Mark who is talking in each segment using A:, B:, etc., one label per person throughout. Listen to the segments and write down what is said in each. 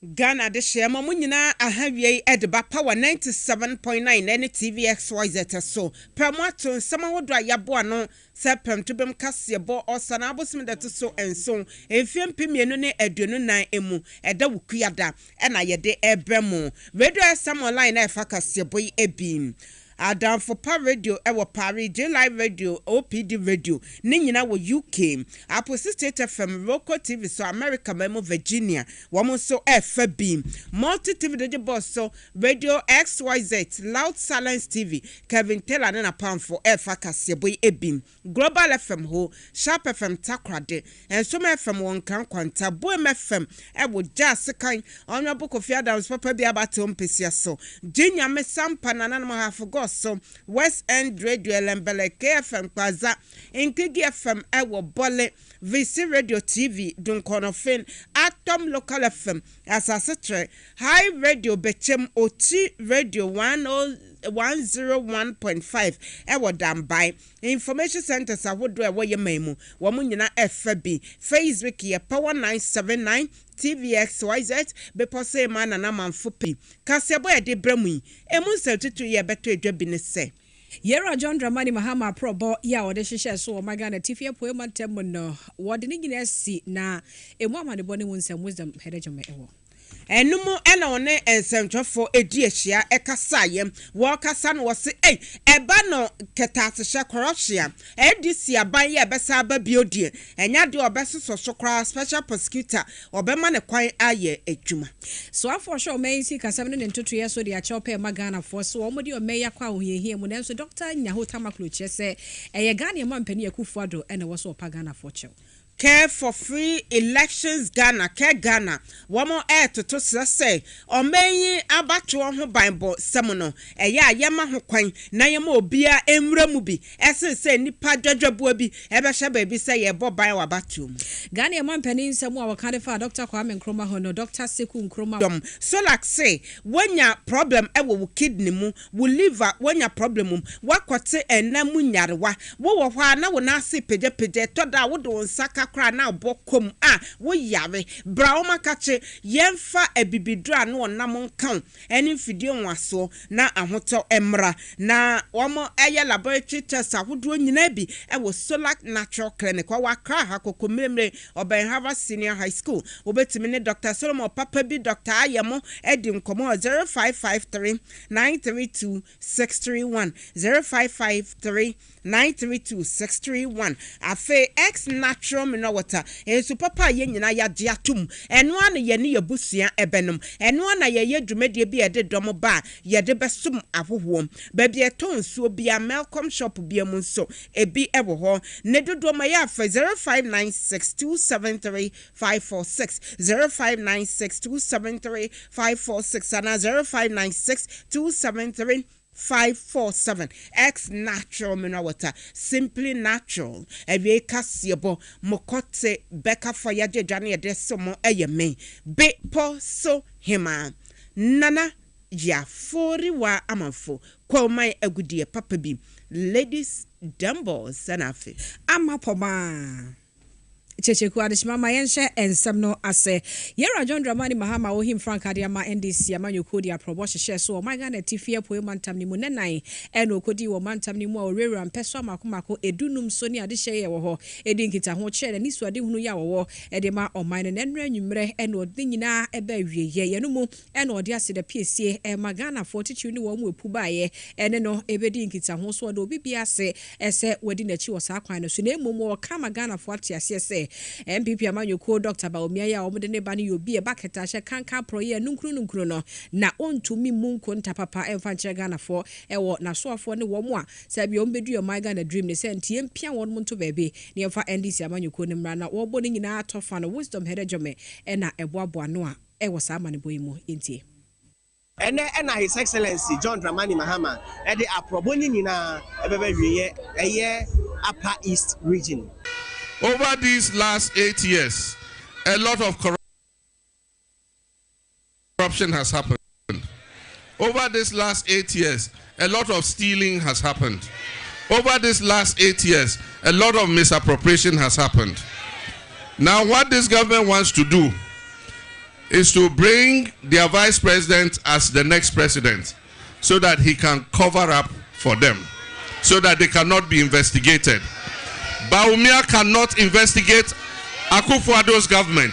A: Ghana de shema munyina ahawie edeba power 97.9 any TVXYZ so pramato sama wodo ayabo no se premtubem Kasiebo osana abosim de so enso emfiem pemienu ne aduonu nan emu eda wukuada na yede ebremu radio SM online na efa Kasiebo yi ebim Adam for Power Radio ewo Paris J Live Radio OPD Radio ni nyina wo UK Apostle State FM Roco TV so America memo Virginia womo so FB Multi TV de boss so Radio XYZ Loud Silence TV Kevin Taylor na pamfo efa Kasiebo ebim Global FM ho Sharp FM takrade enso FM won kan kwanta Boem FM ewo jazz kan Honorable Kofi Adams papa bi abate ompesia so Jinya me sampa na na ma forgot so West End Radio Lembele KFM Kwaza Inkigi FM ewo Bole VC Radio TV Dunkonofin Atom Local FM Asasetre High Radio Bechem Oti Radio 101.5 ewo Dambai Information Centers awodo ewo yememu womu nyina FB Facebook ye Power 979 TVXYZ bepose mana na manfopi Kasiebo e de bremu emu nseltutu ye beto edwabi ne se
B: Yera John Dramani Mahama probo ya wode hihye so o magana tifie poema temo no wode ni nyina si na emu amane bone mu nsem wisdom hedejome ewo
A: Enumu ena one ensemtwofo edi ehia ekasayem wo kasa no wose eba no ketatehye corruption edisi aban ye besa aba biodie enya de obesoso sokra special prosecutor obema ne kwan aye adwuma
B: so afo show mensi kasam ne ntoto ye so de a chope magana fo so wo mode o meya kwa ohihie mu nanso Dr. Nyahota Makloche se eye Ghana mampani akufo ado ena wo so pagana fo chew
A: Care for free elections Ghana care Ghana womo to say o meyi abato ho banbo semono eya yema ho kwan na yema obia emramu bi ese nipa dwadwabo bi ebehye ba bi say ye boban wabato
B: Ghana mampani nsemu a wakade fa Dr. Kwame Nkrumah ho no Dr. Seku Nkrumah
A: so like say wonya problem ewo kidney mu wo liver wonya problem wakote enamu nyarewa wo hwa na wo na ase peje toda wo do nsaka kra na bokom wo yare bra o makache yemfa ebibidra na onam nkan eni fidie nwaso na ahoto emra na womo eye laboratory test ahodo nyina bi ewo Solar Natural Clinic wa kra ha kokomemre Oben Harvard Senior High School obetimi ne Dr. Solomon Papa bi Dr. Ayemo edi nkomo 0553 932 631 0553 932 631 afe ex natural mineral water enso papa ye nyina ya de atum eno ana ye ne yabusua ebenom eno ana ye dwumade bi ede dom ba ye de besum ahohom ba bi etonsuo bia Malcolm shop bia mu nso ebi ewo ho ne dodo ma ya afa 0596273546 0596273546 ana 0596273547 ex natural mineral water simply natural ewe Kasiebo mokote beka fire jejane de somo eyeme be po so hima nana ya fori wa amanfo kwomai agudie papa bi ladies dumbo sanafi
B: amapoma Checheku adishima mayenche ensem no ase Yera John Dramani Mahama ohim Frank Adiama NDC amanyokodi aprobo hye so o magana tifie poe mantam ni mu nenan eno okodi wo mantam ni mu a orewura mpeso amakomako edunum so ni adehye ye wo ho edi nkita ho kye ni so ade hunu ya wo ede ma oman ne nenra nwumre eno odi nyina eba wieye ye no mu eno odi ase de piesie magana fortitude ni wo mu epu baaye ene no ebedi nkita ho so de obi bia ase ese wadi na chi wo sa kwan no so na emu wo ka magana forti ase se MPP amanyoko Dr. Baomia ya omde ne bani yobi e baketa hye kanka proye nunkru no na ontumi munko ntapapa emfa nche Ghana fo ewo na soafo ne wo mo a sabi ombedu yo my Ghana dream ne senti empia won mo nto bebe ne emfa NDC amanyoko ne mra na wo bo ne nyina atofa no wisdom hedejome e na eboabo ano a ewo sa amane boyimu entie
C: and His Excellency John Dramani Mahama at the Aproboni Nina a Upper East region.
D: Over these last 8 years, a lot of corruption has happened. Over this last 8 years, a lot of stealing has happened. Over this last 8 years, a lot of misappropriation has happened. Now, what this government wants to do is to bring their vice president as the next president so that he can cover up for them, so that they cannot be investigated. Bawumia cannot investigate Akufo-Addo's government.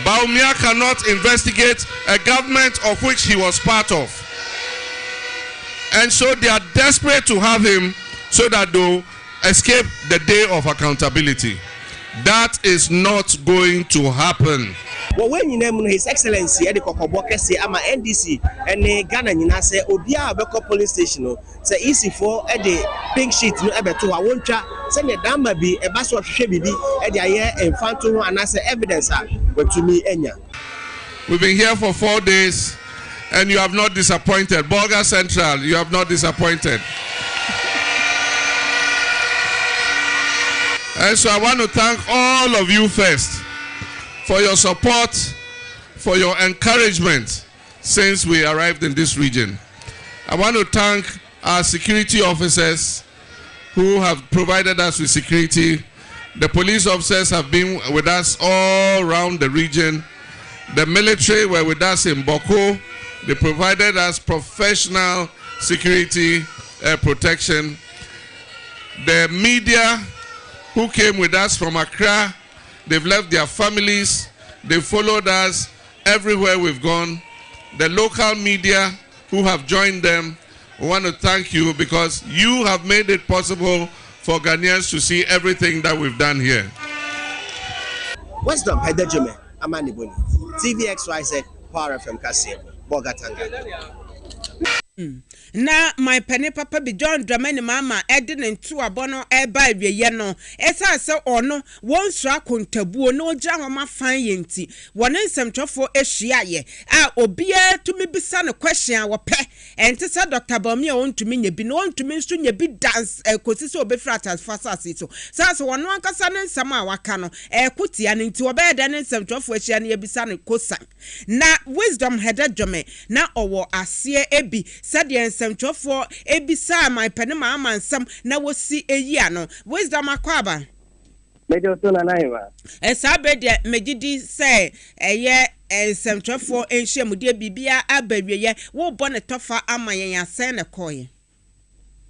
D: Bawumia cannot investigate a government of which he was part of. And so they are desperate to have him so that they'll escape the day of accountability. That is not going to happen.
C: Well, when you name His Excellency Eddie Kokoboke say ama NDC and Ghana nyina say obia abeko police station say easy for the pink sheet no ebeto wa wontwa say ne dama bi e ba so hwehwe bibi e de aye emfanto ho anase evidence a watumi enya.
D: We've been here for 4 days and you have not disappointed. Bolga Central, you have not disappointed. And so I want to thank all of you first for your support, for your encouragement since we arrived in this region. I want to thank our security officers who have provided us with security. The police officers have been with us all around the region. The military were with us in Boko. They provided us professional security protection. The media who came with us from Accra, they've left their families, they followed us everywhere we've gone. The local media who have joined them, we want to thank you because you have made it possible for Ghanaians to see everything that we've done here.
C: Wisdom Hedejime Amani Boni TVXYZ Power FM Kasiebo Bogatanga.
A: Na my penny papa be John Dramani mama edin into abono eba wiye no esa se ono won sra kontabuo no gya homa fan yenti won nsɛmtwɔfo ahyia ye a obia tumi bisa no question a wɔpɛ ente se Dr. Bawumia ontumi nya bi no ontumi nso nya bi dance kosi se obefra fasasi so sase won ankasa ne nsɛm a waka no kotia ne nti wɔbɛyɛ da ne nsɛmtwɔfo ahyia ne bisa no kosan na wisdom Hedejime na owo asie ebi said nsɛmtwɔfo ebisa my penema amansam na wosi eyi ano wisdom akwaba
C: Mejo so na naiwa
A: sabe de megidi say eye nsɛmtwɔfo enhyiamudie bibia abawiye wo bɔ ne tofa ama yen asen ne koye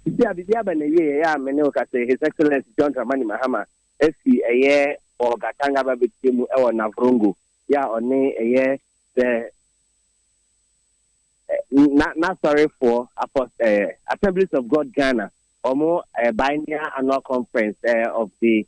C: bibia ba na ye ya me ne o ka say His Excellency John Dramani Mahama efi eye Ogatanga ba betemu e wona Navrongo ya one eye the not sorry for Assemblies of God Ghana or more biennial annual conference of the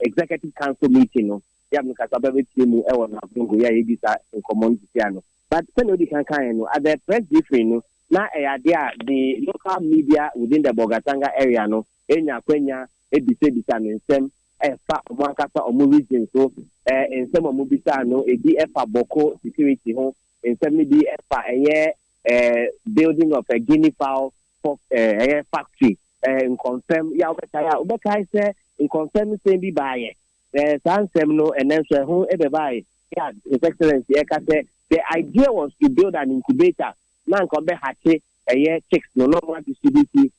C: executive council meeting. No, yeah, because I have team ever now. Yeah, you in community piano. But when you can kind at the press briefing, now the local media within the Bogatanga area, no, Enya Kwenya, ABC and some fa Makasa or region. So in some of Mubisa, no, a DF Boko security home. In some DF building of a guinea fowl factory and confirm Ubeka say in confirm same be by no and then so who ever buy His Excellency the idea was to build an incubator now come back chicks no want distribution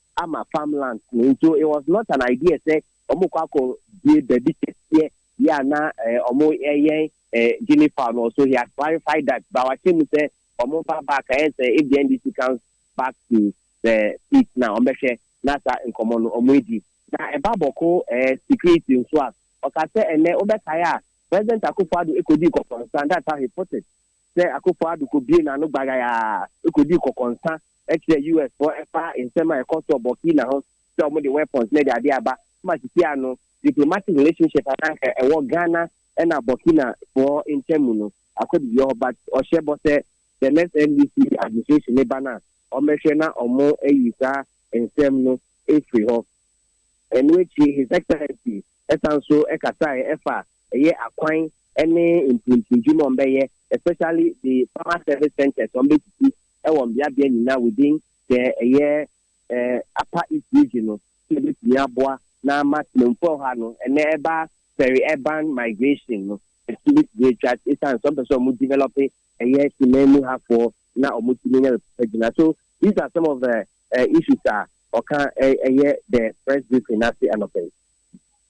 C: farmland so it was not an idea say omukako build the ditches here na guinea fowl also he has clarified that but our team say back and say if the NDC comes back to the seat now, Nasa in common Omedi. Now a baboko security in swap. Okate and Obekaya, President Akufo-Addo Ekodi concern. That's how he put it. Say Akufo-Addo could be no bagaya, Ekodi concern. Actually, US for FA in semi cost of Burkina Faso, some of the weapons made the idea about Matiano, diplomatic relationship and what Ghana and Burkina for in Temuno. I could be your but or Shebote. The next NDC administration Lebana or Meshena or more Eyisa and Semno Afriho, and which His Excellency Esanso Ekatai Efa a year acquiring any implementation Beye, especially the farmer service centers on BTC now within the year upper east region Yabwa na maximum for Hano and never very urban migration. It's some person would develop a year to name have for now multi-million. So these are some of the issues that occur a year the press briefing and okay.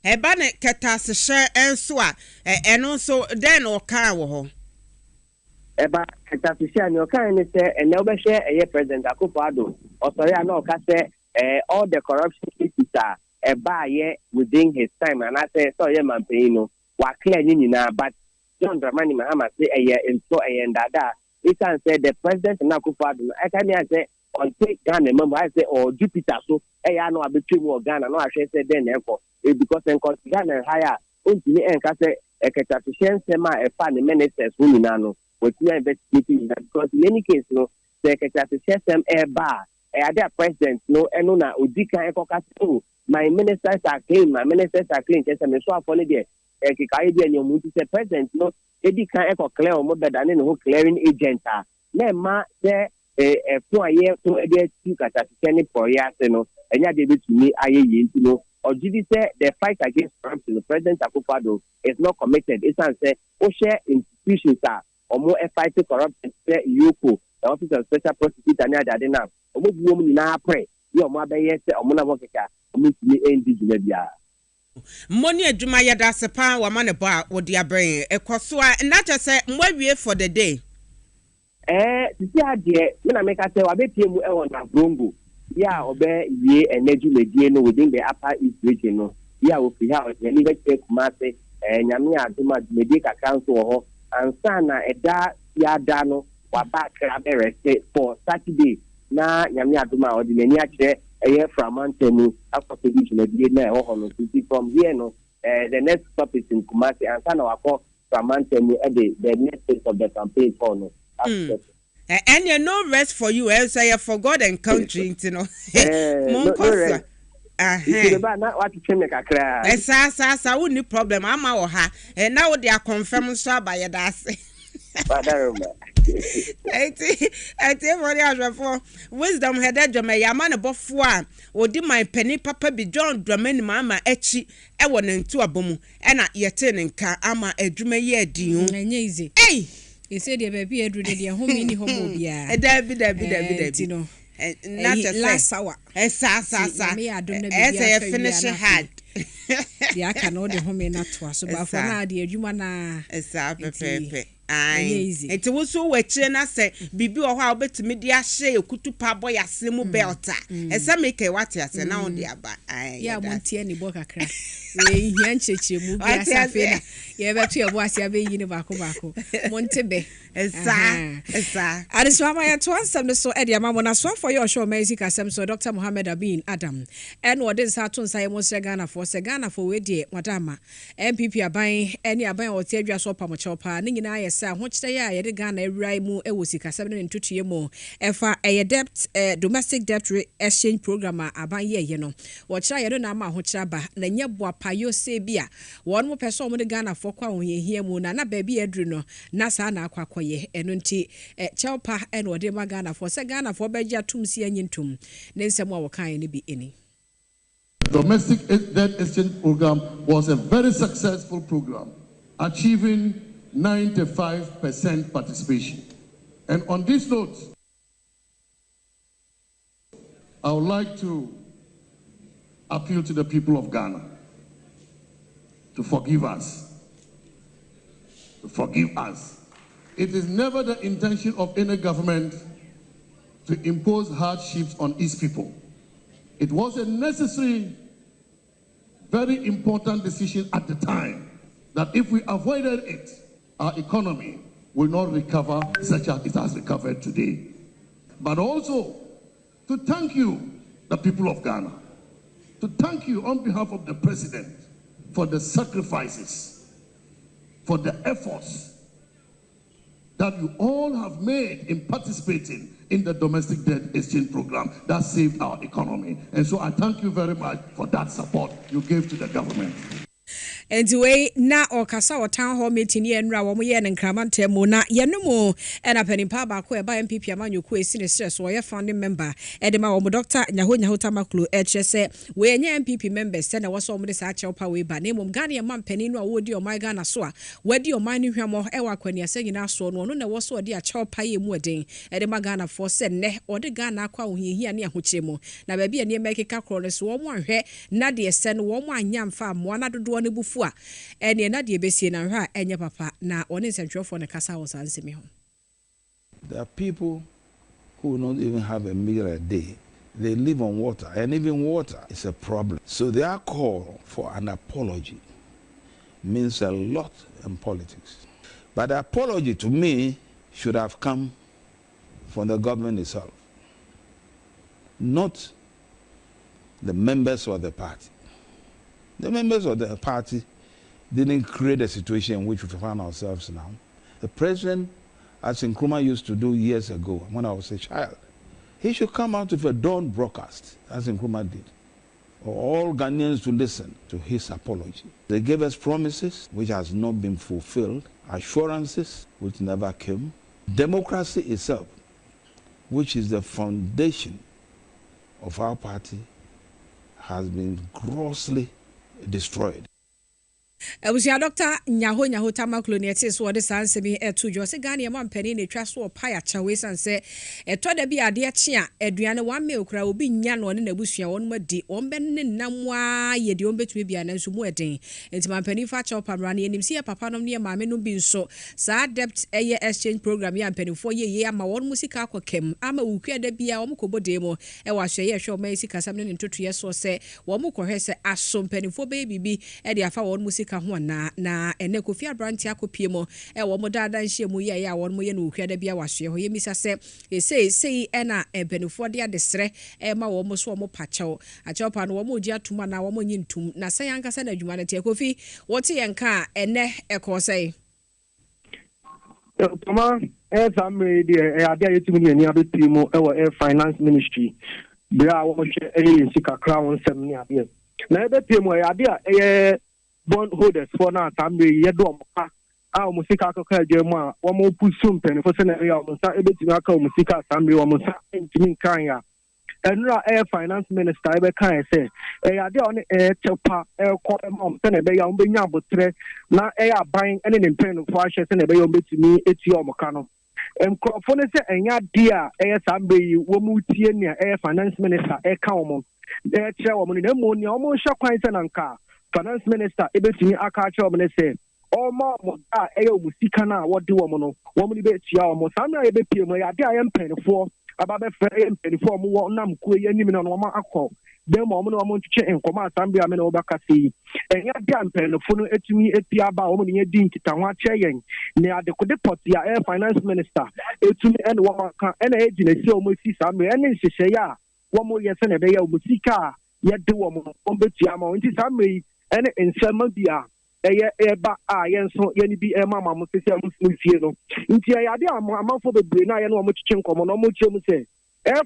A: Ebane ketas share and swa and also then or car.
C: eba Katasha no kind say and never share a President Akufo-Addo or sorry no say all the corruption cases are within his time and I say so man paying wa clear nyina but John Dramani Mahama say so and that it can say the President Akufo-Addo I can say on take Ghana member I say or Jupiter so no between more Ghana no I say then because in Ghana higher untini enka say Katasha sema fan ministers who no with investigating that because in any case no Secretary System their president no enuna udika ekokatu my ministers are clean just me so afọ ne de ekika ide ni omu say president no edika eko clear omo better than no clearing agent na ma say fun aye to ede ti kata se ni poya se no enya de betumi aye yi no Ojidi say the fight against corruption, the President Akufo-Addo is not committed. It's say o share institutions or more fight corruption. Say Yoko, the Office of Special Prosecutor, na that now. Omo bi omo nyina pray. Yo mo abaye say omo na wokeka. Omo timi endigina bia.
A: Money adwuma ya da sepa wa mane bo a wo dia brain. Ekoso a na just say mwawie for the day.
C: Sisi ade me na make say wa be pie mu e won na brongo. Yeah, obey ye energy mediano within the upper east region. No, yeah, we have a little check Mate and Yamia Duma Medica Council and Sana Eda Yadano Wabak for Saturday. Na Yamia Duma or the Niache a year from Montemu after position from here. No, the next stop is in Kumasi and Sana Wako from Montemu at the next phase of the campaign for no.
A: And you no rest for you, else I forgot and country, you know. Monkosa. Sa wouldn't problem. I'm our ha, and now they are confirmed so by a das. I tell what for wisdom had that Jamayaman above 4 or did my penny papa be John Dramani Mama Etchi, I went into a boom, and at your turning car, ama a Jumaye Dio. Easy. Hey!
B: He said there be a dreaded home in home bia.
A: Debbie, you know. Not a last hour. Sa. As I finish a hat.
B: Yeah, I can order home in that was about for now, dear Jumana.
A: Pepe. Easy. It was so wetchen, I say, Bibi or how bet me dear share kutu paboy a slimu belta. And some make a what ya say now, dear, but I
B: won't see any book a crack. We yanchi move. I yeah, but you was ya be in Baco. Montebe. Esa. I just want my at once some so Eddie Mamma swan for your show, Mazik Assam, so Dr. Mohammed Abin Adam. And what is Hatun Simon Sagana for Wedie, Madama. MPP are buying any abang or Tedra Sopa Machopa, Ning I say, which they are Ghana Raimu Ewusika 7 mo. Efa a debt domestic debt exchange program abaye yeno. Watch I don't know Hochaba, Nanyabwa Payo Sebia. One more person with the Ghana for kwa here muna na baby Edruno, Nasa na kwakoye, enunti Chaupa and Wadema Ghana for Sagana for Beja Tumsi and Yintum. Nensamwa Wakai be any.
E: Domestic debt exchange program was a very successful program, achieving 95% participation. And on this note, I would like to appeal to the people of Ghana to forgive us. It is never the intention of any government to impose hardships on its people. It was a necessary, very important decision at the time that if we avoided it, our economy will not recover such as it has recovered today. But also to thank you, the people of Ghana, to thank you on behalf of the president for the sacrifices, for the efforts that you all have made in participating in the domestic debt exchange program that saved our economy. And so I thank you very much for that support you gave to the government.
B: Anyway, na okasa o town hall meeting ye nra wo ye nkramante mu na ye no mu na panimpa ba ko e ba MPP amanyoku esi ne stress wo ye founding member e de ma wo Dr. Nyaho Tamaklu e chese we nye MPP members se na wo so mo de sa che opa we ba na mum Ghana ye man pani no a wo di o man Ghana so a wadi o man ni hwemo e wa kwani ase nyina so no na wo so de a che opa ye mu eden e de ma Ghana for se ne o de Ghana akwa wo hia ne ahoche mu na ba bia ne mekeka kro ne so wo mo ahwe na de se no wo mo anya mfa mo na dodo ne bufu a ene na de besie na hwa enye papa na one nsentwefo ne kasa wo sansemi ho
F: There are people who don't even have a meal a day. They live on water, and even water is a problem. So their call for an apology means a lot in politics. But the apology to me should have come from the government itself, not the members of the party. The members of the party didn't create a situation in which we find ourselves now. The president, as Nkrumah used to do years ago when I was a child, he should come out with a dawn broadcast, as Nkrumah did, for all Ghanaians to listen to his apology. They gave us promises which has not been fulfilled, assurances which never came, democracy itself, which is the foundation of our party, has been grossly destroyed.
B: Ebusia Dr. Nyaho Tamaklo ne ete so de sansemi etu jo se Ghana man pani ne twa so pa ya chawe sanse eto da bi ade ache a aduane wan me okura obi nya no ne nabusua won madi on be ne namwa ye de on betumi bia na nso mu eden enti man pani fa cha opamra ne enim se papa nom ne maame no bi nso sa debt eye exchange program ya pani fo ye ama won musika akokem ama ukua da bia won kobode mo e wa hwe ye hwe o mai sika sam ne ntoto ye so se won kohwe se asom pani fo be bibi e de afa won musika ho na ene Kofi Abranti akopie mo e wo mo dada nhye mu ye ya wo mo ye no hwia da bia wahwe ho ye misa se sei ena ebenufo de adesre e ma wo mo so mo pachew achew pa no wo mo ji atuma na wo mo nyi ntum na sai ankasa na adwuma na te Kofi wo te yenka ene eko sei
G: Toma samre de ade ayetimi ni ani abeti mo e wo finance ministry bia wo hwe e sika crown sem ni ade na ebeti mo ade a bond holders for now tambe yedo ampa a musika akaka agemu a wo mo pusum pen for se na ya mo sa ebetimi aka musika tambe wo mo sa ntimi kan ya enra finance minister ebe kan say ade on chepa ko mo se na be ya mbenya abotre na aban ene ne pen for ahye se na be ya mbetimi eti o mo ka no enkrofo ne se enya dia sambe yi wo mu tie ne finance minister ka wo mo che wo mo ne mo ni o mo hwa kwan se na nka finance minister ebetimi aka ache omne say omo mo da musika na wode wo mo no wo mo ni be tia wo mo samra ebepie mo ya de ayem penfo aba be fe ayem penfo mo wo nam ku ye nim na no mo akọ dem mo no mo ntwe enkoma asambe ame na wo baka sei enya de penfo no etimi etia ba wo mo ni di nkita ho ache yen ne adekode pot ya finance minister etumi ene wo maka ene ejina si o mo si sambe ene nhyehyɛ ya wo mo ye se na be ya musika ye de wo mo betia ma nti sambe ene ensema bia eba yenso yeni bi mama mo sese amusmu fie no nti ade amafo bebre na ye no mo chiche nkomo no mo chemu se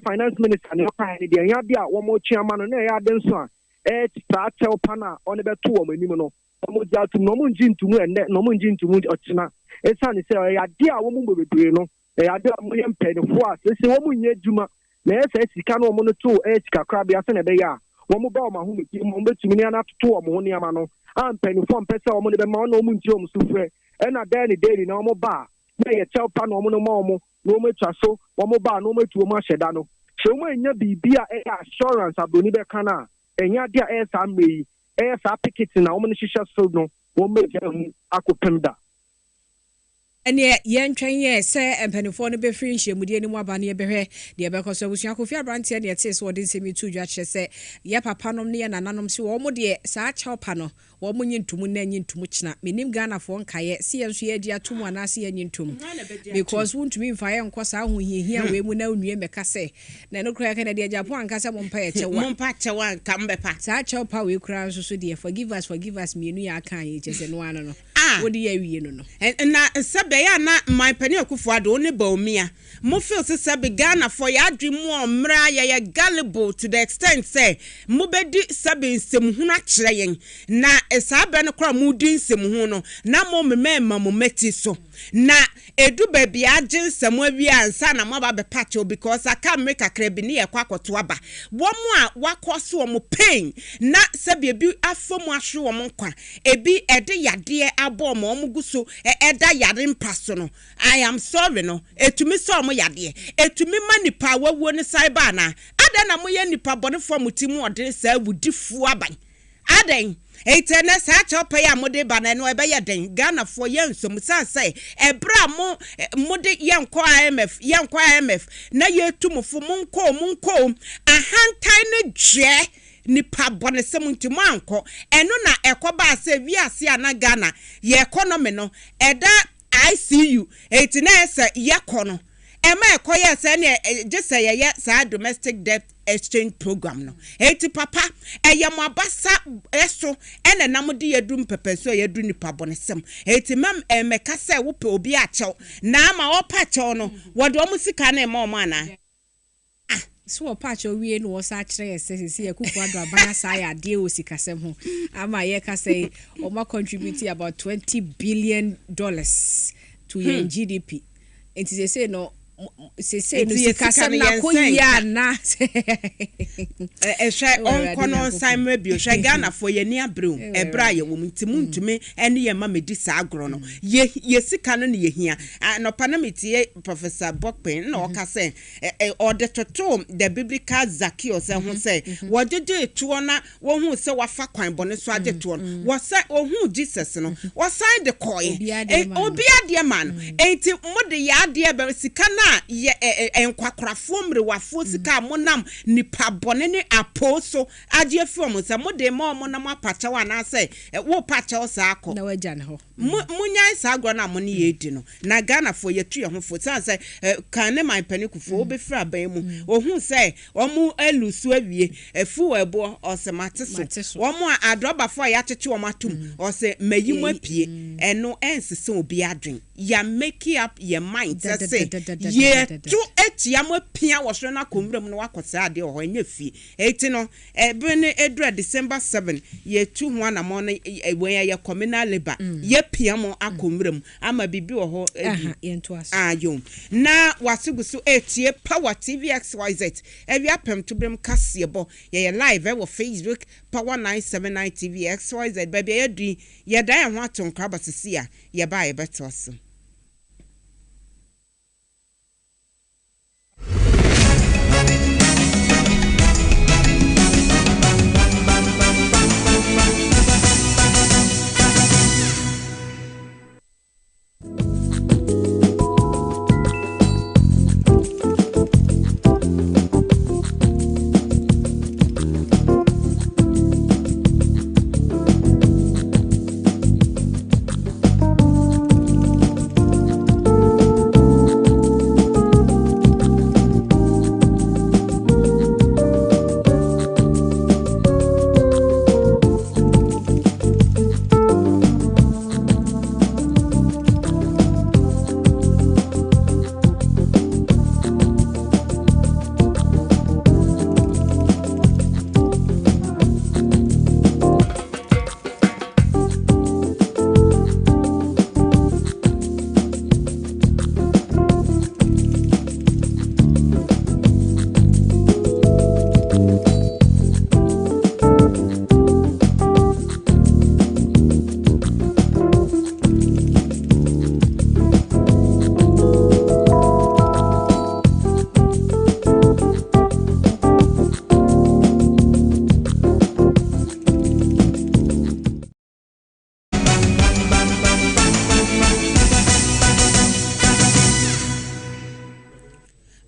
G: finance minister ne kwa ne de ya bia wo mo chiama no na ya ade nso a ta chew pana one beto wo manim no mo ja tum no mo njintumu enne no mo njintumu ochina esane se ya ade a wo mo bebre no ya ade mo ye mpedefo a sese wo mo nya djuma na ese sika no mo no to sika kra bia se na be ya wo mo ba wo ma ho meki mo betumi ne na toto wo mo ne ama no ampenifo mpese wo mo ne be ma no mo nti wo mo sufre e na da ni daily na wo mo ba na ye chew pa no mo no ma wo mo no mo twa so wo mo ba no mo tu wo mo ahyeda no so mo nya bibia assurance aboni be kana enya dia sa mmeyi sa picket na wo mo ne hihye so no wo mo je hu akopem da
B: ene yentwen ye se empanifo no be free nhyiamudie ni mu aba ne behwe de be koso abusua Kofi Abranti ne yete so de nsemi tu dwa kye se ye papa nom ne ye nananom se wo mo de sa cha opa no wo mo nyintumu na nyintumu kina menim Ghana fo nkaye se ye nso ye di atumu ana se ye nyintumu because wuntumi mfa ye nko sa ho hiehia we mu na onue meka se na no kura kana de Japan anka se mo mpa ye chewa
A: mo mpa chewa nka mbepa
B: sa cha opa we kura nso so de forgive us mienu ya kan ye kye se no ano no wo de ye wie no
A: na sabe ya na my penny Akufo-Addo ne baomia mo feel se be Ghana for ya adwemu omra ya gullible to the extent say mo bedi sabe nsem a kire yen na esabe no kra mo di nsem no na mo memema mo meti so na edu baby agye nsem awi ansa na mo ba be patch because aka make akra bi ne ye kwakoto aba wo mo a wakoso mo pain na sabe bi afomu ahwe wo mo nkwa ebi ede yade abo mo guso eda yade mpaso no I am sorry no etumi so mo yade etumi manipa wawuo ne cyber na ada na mo ye nipa bone fo mutimu ode sa wudifu aban adan Eitene sa chopa ya mode ba na no ebe ye den Ghana for ye nsom sa say ebra mo mode yenkɔ IMF na ye tumfo munko ahantan ne dwe nipa bonesem ntimo anko eno na ekoba ase wiase ana Ghana ye economy no eda ICU eitene se yekono ema ekoye se ne gese ye sa domestic debt exchange program no eti papa eyamo abasa eso ene namde yedum pepe so yedu nipa bonesem eti mam emeka se wo pe obi achew na ma opa chew no wode omusika na ema ana
B: so patch owie no wo sa kire sese ekuku ado abana sa ya de o sikasem ho ama ye ka say o ma contribute about $20 billion to your GDP and they say no say no sikasem na ko ya na
A: onkono Simon bi hwe Ghana for ye ni abreu ebra ye wo mtimuntumi ene ye ma medi sa agro no ye sika no ne ye hia no panamiti Professor Bokpen na o ka say o de toto the biblical Zacchaeus ho say wo jeje etuo na wo hu say wafa kwan bone so ajeto no wo say ohun Jesus no wo sign the coin obi ade man enti mode ya ade be sika na ye enkwakwarafo mrewafo sika monam nipa bone ne aposo aje from say mode mo monam apacha wa na say wo pacha sa akọ
B: na waja na ho
A: munyai sa agro na mo ne yedi no na Ghana for ye tu ye ho fo say kan ne man panikufo obefra ban mu ohun say omu elusu awie efu ebo osemate so omu adroba fo ya cheche omatum o say mayimu apie eno ensese obi adwen ya make up your mind say ye tu etiam apia wo so na komram no wakosa ade ho anya fie eti no ebe ne edura December 7 ye tu ho na mo no we ya communal labor ye piam akomram ama bibi wo ho ayo na wasigusu etie Power TV XYZ ewi apem to brem Kasiebo ye live e wo Facebook Power 979 TV XYZ baby ye di ye dan ho aton kraba sisi a ye ba ye beto so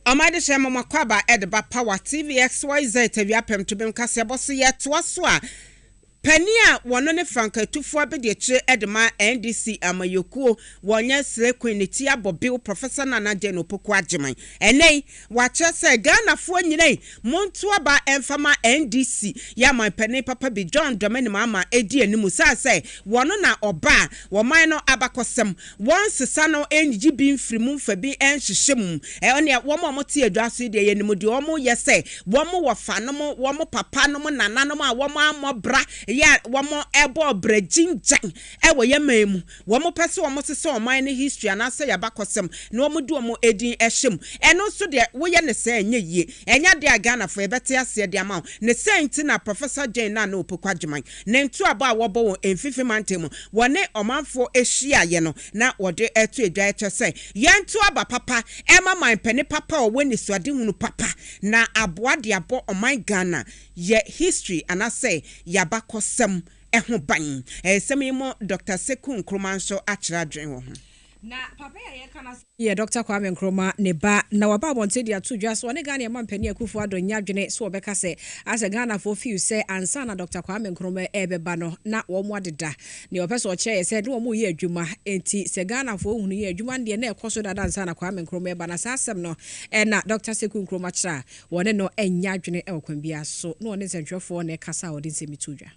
A: Amade shema makwaba edba Power TV XYZ tevi apem to bem Kasiebo so ye to so a Pania wono ne franka tufo abede kire edema NDC amayokuo wonya sre kweniti abobill Professor Nana Jeno Poku Ajeman enei wache se Ghana fo nyinei montu aba emfama NDC ya man pani papa bi John Domini mama edi animu sa se wono na oba wo man no abakosem won sesa no enji bi mfrimu fa bi enhyehyem one wo mo tie adwaso de ye nimu de wo mo ye se wo mo wo fa no mo wo mo papa no mo nana no mo a wo mo amobra ya wamo ebo brejinjan ewo ye memu wamo pese wamo sese oman ne history anase ya bakosem na wamo du wamo edin ehyem eno so de wo ye ne se enye yie enya de Ghana fo ebete ase de ama ne senti na Professor Jane na Opoku Ajeman ne ntu aba a wobo won emfifi mantem wone omanfo ehia ye no na wode etu edwa eche se ye ntu aba papa ema man pene papa o woni suade hunu papa na aboa de abo oman Ghana ye history anase ya bakosem ɛho ban sɛm mo Dr. Seku Nkrumah nso akyerɛ adwen wɔ ho
B: na papa ya kana ye Dr. Kwame Nkrumah ne ba na waba bonte dia to dwa so ne Ghana mampani akufo adonya adwene so obeka se as Ghana for few say ansa na Dr. Kwame Nkrumah ebeba no na wo mo adeda ne opese o che se no mo ye adwuma enti se Ghana for hunu ye adwuma de na ekoso dada ansa na Kwame Nkrumah eba na sasem no na Dr. Seku Nkrumah kira wone no enya adwene e okwan bia so no ne sentwefo ne kasa o de nsemi to dwa.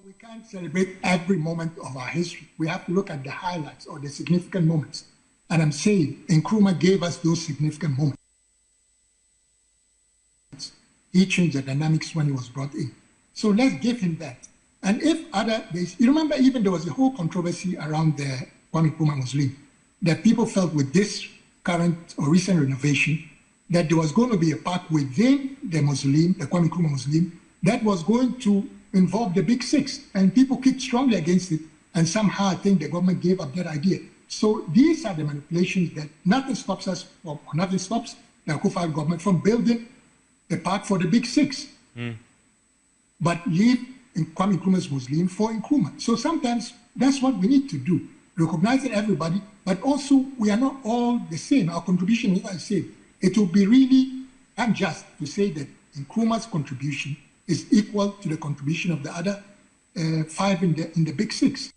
H: We can't celebrate every moment of our history. We have to look at the highlights or the significant moments. And I'm saying Nkrumah gave us those significant moments. He changed the dynamics when he was brought in. So let's give him that. And if you remember even there was a whole controversy around the Kwame Nkrumah Muslim, that people felt with this current or recent renovation, that there was going to be a part within the Kwame Nkrumah Muslim, that was going to involve the Big Six, and people kicked strongly against it, and somehow I think the government gave up that idea. So these are the manipulations that nothing stops the Akufo-Addo government from building a park for the Big Six, but leave Kwame Nkrumah's Muslim for Nkrumah. So sometimes that's what we need to do, recognizing everybody, but also we are not all the same. Our contribution is not the same. It will be really unjust to say that Nkrumah's contribution is equal to the contribution of the other 5 in the Big Six.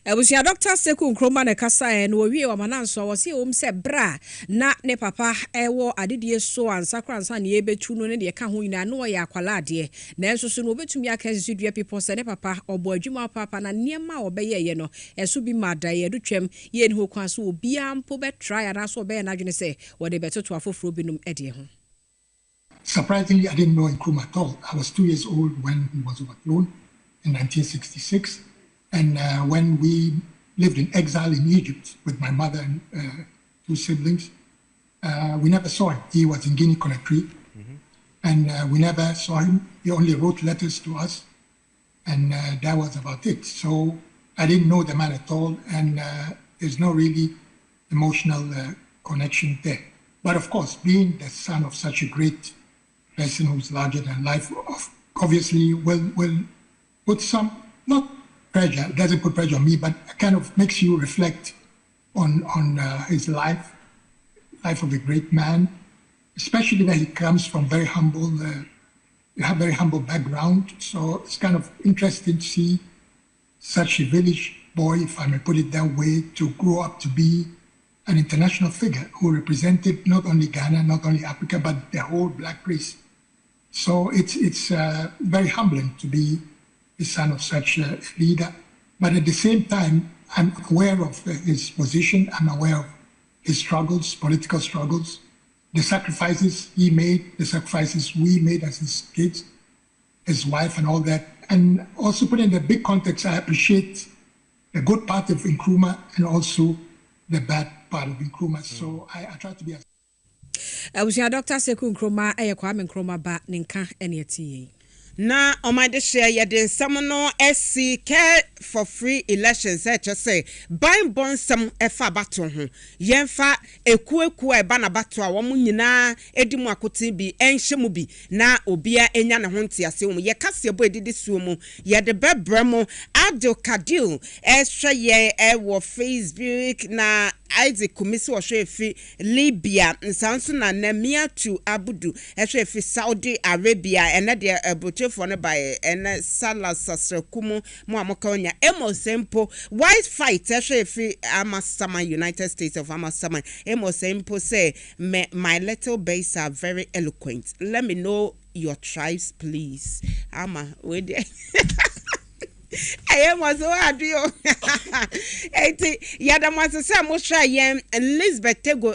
B: Ebusia Dr. Seku Nkrumah ne kasa no wie wa mananso wo se se bra na ne papa ewo adedie so ansakra ansa ne ebetu no ne de ka ho nyina no ya akwala ade na enso so no obetumi aka sisudua people se ne papa obo adwuma papa na niema obeye ye no eso bi mada ye dutwem ye ne ho kwa so obi ampo be try ana so obeye na adwene se wo de betoto afoforo binum ede ho.
H: Surprisingly, I didn't know Nkrumah at all. I was 2 years old when he was overthrown in 1966. And when we lived in exile in Egypt with my mother and 2 siblings, we never saw him. He was in Guinea-Conakry. And we never saw him. He only wrote letters to us. And that was about it. So I didn't know the man at all. And there's no really emotional connection there. But of course, being the son of such a great person who's larger than life, obviously will put some, not pressure, it doesn't put pressure on me, but kind of makes you reflect on his life of a great man, especially that he comes from very humble background. So it's kind of interesting to see such a village boy, if I may put it that way, to grow up to be an international figure who represented not only Ghana, not only Africa, but the whole black race. So it's very humbling to be the son of such a leader. But at the same time, I'm aware of his position. I'm aware of his struggles, political struggles, the sacrifices he made, the sacrifices we made as his kids, his wife and all that. And also put in the big context, I appreciate the good part of Nkrumah and also the bad part of Nkrumah. So I try to be as
B: Ebusia Dr. Seku Nkrumah Kwame Nkrumah ba ninka ene ati
A: na omade share ye de nsam no esi care for free elections say ban bonsam efa bato ho yemfa ekueku e ba na bato a wo nyina edimu akotin bi enhye mu bi na obia enya ne ho ntiase wo ye Kasiebo edidi suo mu ye de bebramo Abdul Kadil ehwe ye wo Facebook na Isaac Kumisi wo hwe Libya nsanso na Namia to Abudu ehwe fi Saudi Arabia ene de abotefo ne bae ene Salasasrekumu mo amoka onya Emosempo white fight ehwe fi Amasaman United States of Amasaman Emosempo say my little babes are very eloquent. Let me know your tribes please. Ama we I am was so happy. Yadamasa Mosha Yem and Lisbeth Tego